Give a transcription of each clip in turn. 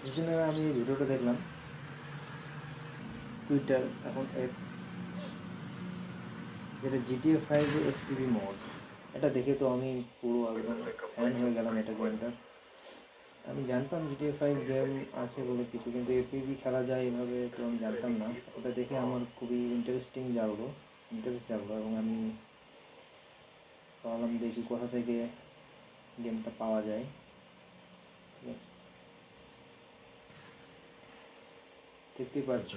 কিছুদিন আগে আমি ভিডিওটা দেখলাম, টুইটার এখন এক্স, যেটা GTA 5 এফপিভি মোড। এটা দেখে তো আমি পুরো একদম ফ্যান হয়ে গেলাম এটা গেমটার। আমি জানতাম GTA 5 গেম আছে বলে কিছু, কিন্তু এফপিভি খেলা যায় এভাবে তো আমি জানতাম না। ওটা দেখে আমার খুবই ইন্টারেস্ট জাগলো এবং আমি ভাবলাম দেখি কোথা থেকে গেমটা পাওয়া যায়। ঠিক আছে, দেখতেই পাচ্ছ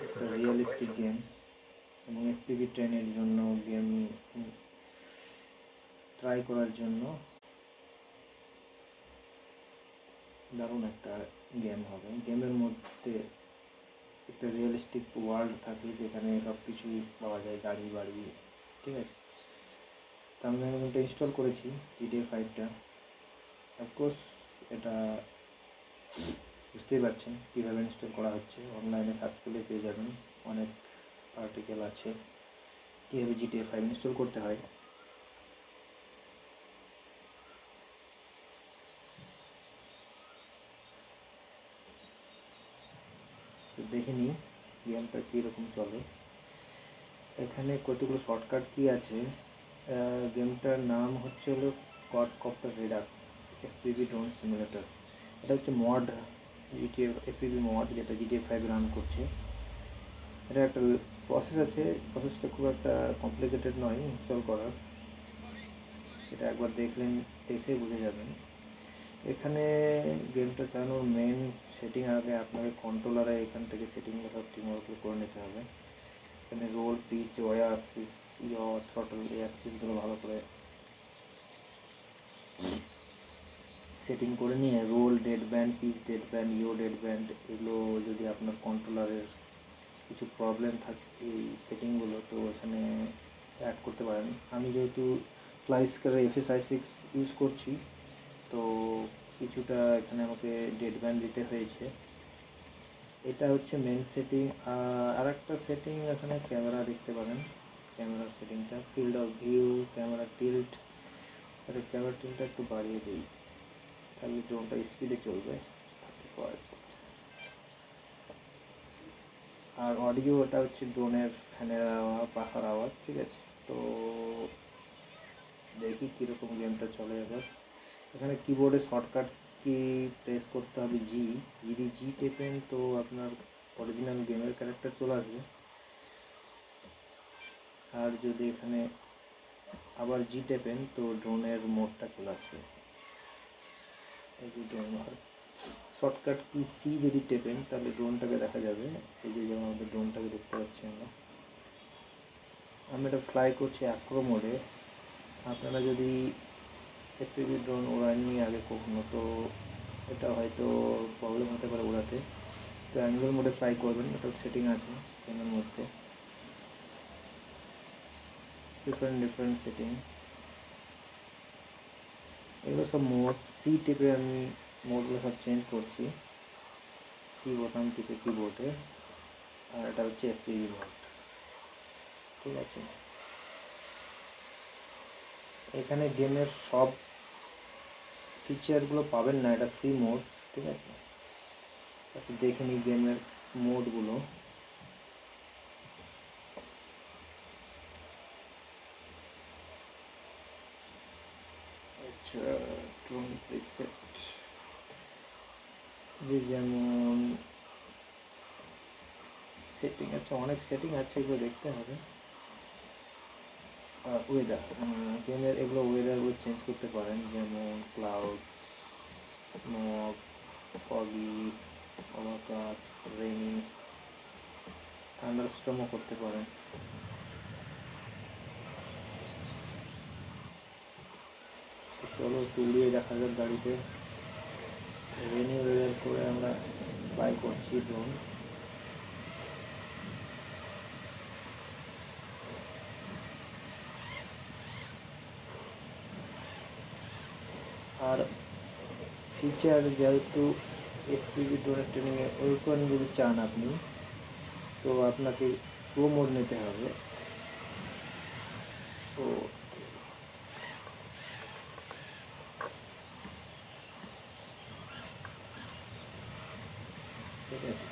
একটা রিয়েলিস্টিক গেম এবং এফপিভি ট্রেনের জন্য গেম ট্রাই করার জন্য দারুণ একটা গেম হবে। গেমের মধ্যে একটা রিয়েলিস্টিক ওয়ার্ল্ড থাকে যেখানে সব কিছুই পাওয়া যায়, গাড়ি বাড়ি। ঠিক আছে, তো আমি গেমটা ইনস্টল করেছি GTA 5টা। অফকোর্স এটা বুঝতেই পারছেন কীভাবে ইনস্টল করা হচ্ছে, অনলাইনে সার্চ করলে পেয়ে যাবেন, অনেক আর্টিকেল আছে কীভাবে GTA 5 ইনস্টল করতে হয়। তো দেখে নিই গেমটা কীরকম চলে। এখানে কতগুলো শর্টকাট কি আছে। গেমটার নাম হচ্ছে হলো কোয়াডকপ্টার রেডাক্স এফপিভি ড্রোন সিমুলেটর। এটা হচ্ছে মড, জিটিএ এফপিভি মড, যেটা GTA 5 রান করছে। এটা একটা প্রসেস আছে, প্রসেসটা খুব একটা কমপ্লিকেটেড নয় ইনস্টল করার, সেটা একবার দেখলেই বুঝে যাবেন। এখানে গেমটা চালানোর মেন সেটিং আগে আপনাকে কন্ট্রোলারে এখান থেকে সেটিংগুলো সব ঠিকমতো করে নিতে হবে। এখানে roll, pitch, Y axis, throttle, এই অ্যাক্সিসগুলো ভালো করে সেটিং করে নিয়ে roll, dead band, pitch dead band, dead band, এগুলো যদি আপনার কন্ট্রোলারের কিছু প্রবলেম থাকে এই সেটিংগুলো তো এখানে অ্যাড করতে পারেন। আমি যেহেতু ফ্লাইস্কারের FSI6 ইউজ করছি, তো কিছুটা এখানে আমাকে ডেড ব্যান্ড দিতে হয়েছে। এটা হচ্ছে মেন সেটিং। আর একটা সেটিং এখানে ক্যামেরা দেখতে পারেন, ক্যামেরার সেটিংটা, field of view, camera tilt. আচ্ছা, ক্যামেরা টিল্টটা একটু বাড়িয়ে দিই, তাহলে ড্রোনটা স্পিডে চলবে। আর অডিও, এটা হচ্ছে ড্রোনের ফ্যানের আওয়াজ, পাখার আওয়াজ। ঠিক আছে, তো দেখি কীরকম গেমটা চলে এবার। এখানে কিবোর্ডে শর্টকাট কি প্রেস করতে হবে, যদি জি টেপেন তো আপনার অরিজিনাল গেমের ক্যারেক্টার চলে আসবে। আর যদি এখানে আবার জি টেপেন তো ড্রোনের মোডটা চলে আসবে। এই যে ড্রোন, আর শর্টকাট কি সি যদি টেপেন তাহলে ড্রোনটাকে দেখা যাবে। এই যে যেমন আমাদের ড্রোনটাকে দেখতে পাচ্ছি আমরা। আমি এটা ফ্লাই করছি অ্যাক্রো মোডে। আপনারা যদি এফপিভি ড্রোন ওড়াননি আগে কখনো, তো এটা হয়তো প্রবলেম হতে পারে ওড়াতে। তো অ্যাঙ্গেল মোডে ফ্লাই করবেন, এটা সেটিং আছে গেমের মধ্যে, ডিফারেন্ট সেটিং। এগুলো সব মোড, সি টিপে আমি মোডগুলো সব চেঞ্জ করছি, সি বোতাম টিপে কিবোর্ডে। আর এটা হচ্ছে এফপিভি মোড। ঠিক আছে, এখানে গেমের সব ফিচারগুলো পাবেন না, এটা ফ্রি মোড। ঠিক আছে, আচ্ছা দেখে নিই গেমের মোডগুলো। আচ্ছা, ড্রোন প্রিসেট, যে যেমন সেটিং আছে, অনেক সেটিং আছে, এগুলো দেখতে হবে। ওয়েদার, গেমের এগুলো ওয়েদারগুলো চেঞ্জ করতে পারেন, যেমন cloud, smog, foggy, overcast, rainy, থান্ডারস্টর্মও করতে পারেন। চলো একটু উড়িয়ে দেখা যাক গাড়িতে। রেইনি ওয়েদার করে আমরা ফ্লাই করছি ড্রোন। আর ফিচার যেহেতু এফপিভি ড্রোনের ট্রেনিংয়ে ওইখানে যদি চান আপনি, তো আপনাকে প্রো মোড নিতে হবে। তো ঠিক আছে।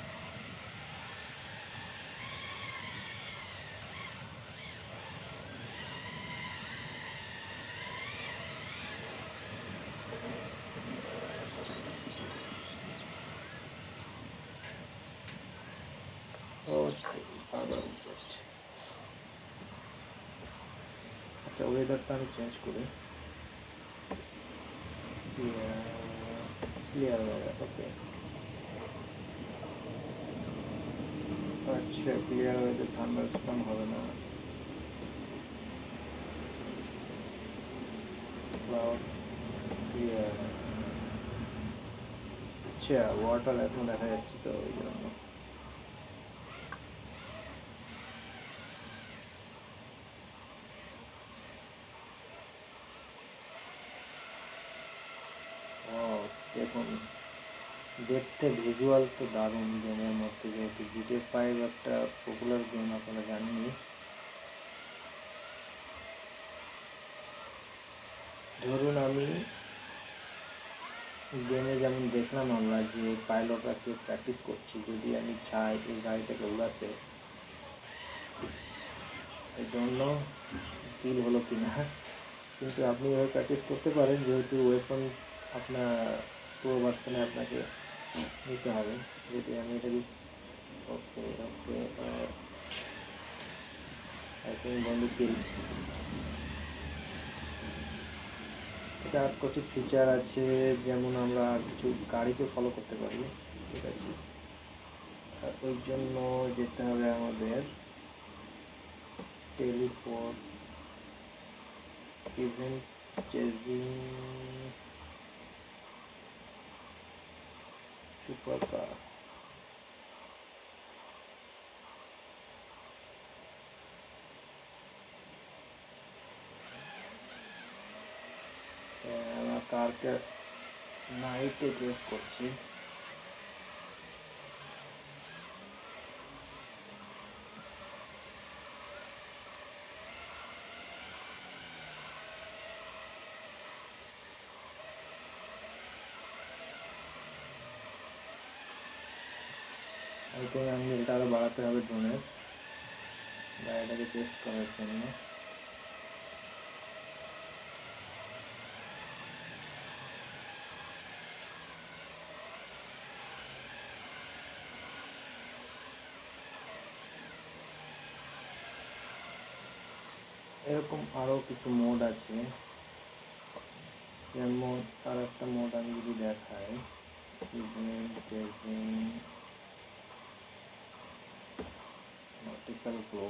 আচ্ছা, ওয়েদারটা আমি চেঞ্জ করি। ক্লিয়ার ওয়েদার, ওকে। আচ্ছা, ক্লিয়ার ওয়েদার, থান্ডারস্টর্ম হবে না। Cloud clear. আচ্ছা, ওয়াটার এখন দেখা যাচ্ছে তো ওই জন্য। দেখুন, দেখতে ভিজুয়াল তো দারুণ গেমের মধ্যে, যেহেতু GTA 5 একটা পপুলার গেম, আপনারা জানেনই। ধরুন আমি গেমে যেমন দেখলাম আমরা যে পাইলটরাকে প্র্যাকটিস করছি, যদি আমি চাই এই গাড়িটাকে উড়াতে, এই জন্য কিল হলো কিনা, কিন্তু আপনি এভাবে প্র্যাকটিস করতে পারেন, যেহেতু ওয়েপন আপনার পুরো ভার্সনে আপনাকে নিতে হবে। যদি আমি এটাকে, ওকে ওকে, বন্ধু কিল। এটা আর কিছু ফিচার আছে, যেমন আমরা কিছু গাড়িকে ফলো করতে পারি, ঠিক আছে। ওই জন্য যেতে হবে আমাদের teleport, event chasing, super car. আমার কারকে নাইটে চেস করছি। অ্যাঙ্গেলটা আরও বাড়াতে হবে ড্রোনের, গাড়িটাকে চেস করার জন্য। এরকম আরও কিছু মোড আছে, যেমন আর একটা মোড আমি যদি দেখাই, ইভেন্ট চেজিং, ভার্টিক্যাল গ্লো।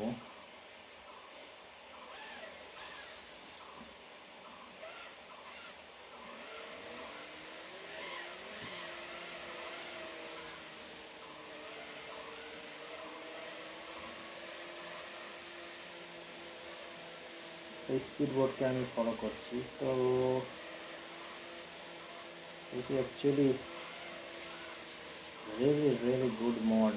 এই স্পিড বোর্ডকে আমি ফলো করছি, তো this is actually really good mod.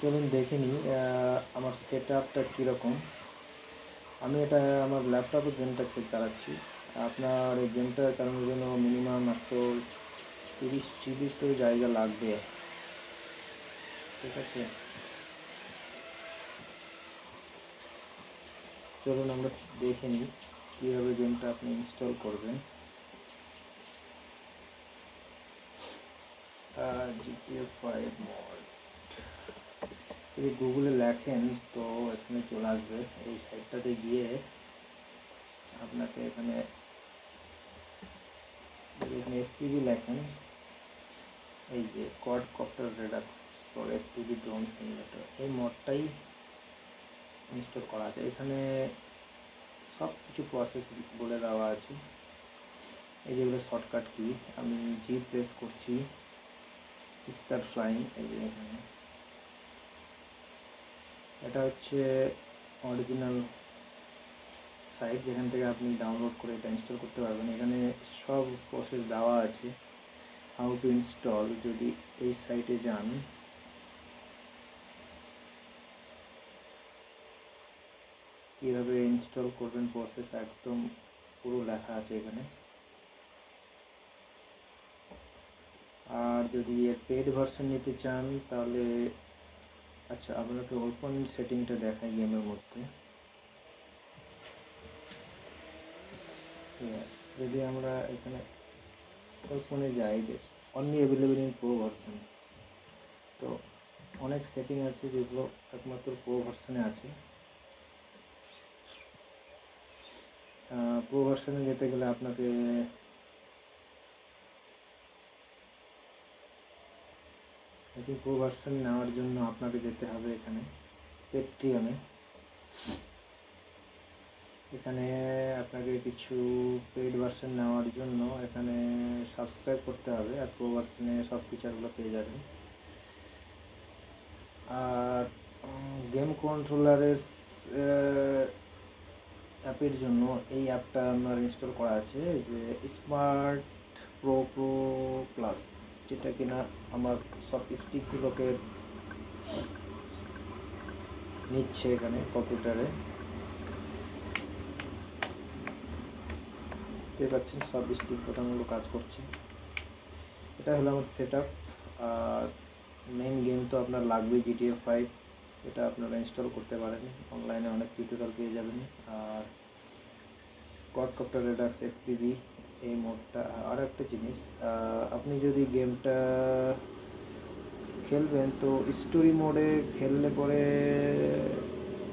চলুন দেখে নিই আমার সেট আপটা কীরকম। আমি এটা আমার ল্যাপটপে গেমটাকে চালাচ্ছি। আপনার এই গেমটা চালানোর জন্য মিনিমাম 130 GB তো জায়গা লাগবে, ঠিক আছে। চলুন আমরা দেখে নিই কীভাবে গেমটা আপনি ইনস্টল করবেন। GTA 5 মড যদি গুগলে লেখেন তো এখানে চলে আসবে, এই সাইটটাতে গিয়ে আপনাকে এখানে FPV লেখেন, এই যে quadcopter Redux for FPV drone simulator, এই মডটাই ইনস্টল করা আছে। এখানে সব কিছু প্রসেস বলে দেওয়া আছে। এই যেগুলো শর্টকাট কি, আমি জি প্রেস করছি, স্টার্ট ফ্লাইং। এই যে এখানে এটা হচ্ছে অরিজিনাল সাইট, যেখান থেকে আপনি ডাউনলোড করে এটা ইনস্টল করতে পারবেন। এখানে সব প্রসেস দেওয়া আছে, হাউ টু ইনস্টল, যদি এই সাইটে যান কীভাবে ইনস্টল করবেন প্রসেস একদম পুরো লেখা আছে এখানে। আর যদি এর পেড ভার্সন নিতে চান তাহলে, আচ্ছা আপনাকে ওপেন সেটিংটা দেখাই গেমের মধ্যে। যদি আমরা এখানে ওপেনে যাই, only available in pro version, তো অনেক সেটিং আছে যেগুলো একমাত্র প্রো ভার্সনে আছে। প্রো ভার্সনে যেতে গেলে আপনাকে প্রো ভার্সন নেওয়ার জন্য আপনাকে যেতে হবে এখানে পেট্রিয়নে। এখানে আপনাকে কিছু পেইড ভার্সন নেওয়ার জন্য এখানে সাবস্ক্রাইব করতে হবে, আর প্রো ভার্সনে সব ফিচারগুলো পেয়ে যাবেন। আর গেম কন্ট্রোলারের অ্যাপের জন্য এই অ্যাপটা আমার ইনস্টল করা আছে, যে স্মার্ট প্রো প্লাস, যেটা কিনা আমার সব স্টিকগুলোকে নিচ্ছে এখানে কম্পিউটারে। দেখতে পাচ্ছেন সব স্টিক বোতামগুলো কাজ করছে। এটা হলো আমার সেট আপ। আর মেন গেম তো আপনার লাগবে GTA 5, এটা আপনারা ইনস্টল করতে পারেন, অনলাইনে অনেক টিউটোরিয়াল পেয়ে যাবেন। আর কোয়াডকপ্টার রেডাক্স FPV এই মোডটা। আর একটা জিনিস, আপনি যদি গেমটা খেলবেন তো স্টোরি মোডে খেললে পরে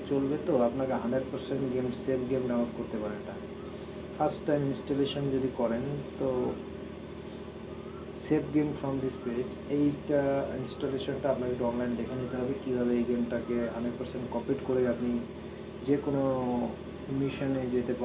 চলবে, তো আপনাকে 100% গেম সেভ গেম ডাউনলোড করতে পারেন। এটা ফার্স্ট টাইম ইনস্টলেশন যদি করেন তো save game from this page, এইটা ইনস্টলেশনটা আপনাকে একটু অনলাইন দেখে নিতে হবে কীভাবে এই গেমটাকে 100% কমপ্লিট করে আপনি যে কোনো মিশনে যেতে পারেন।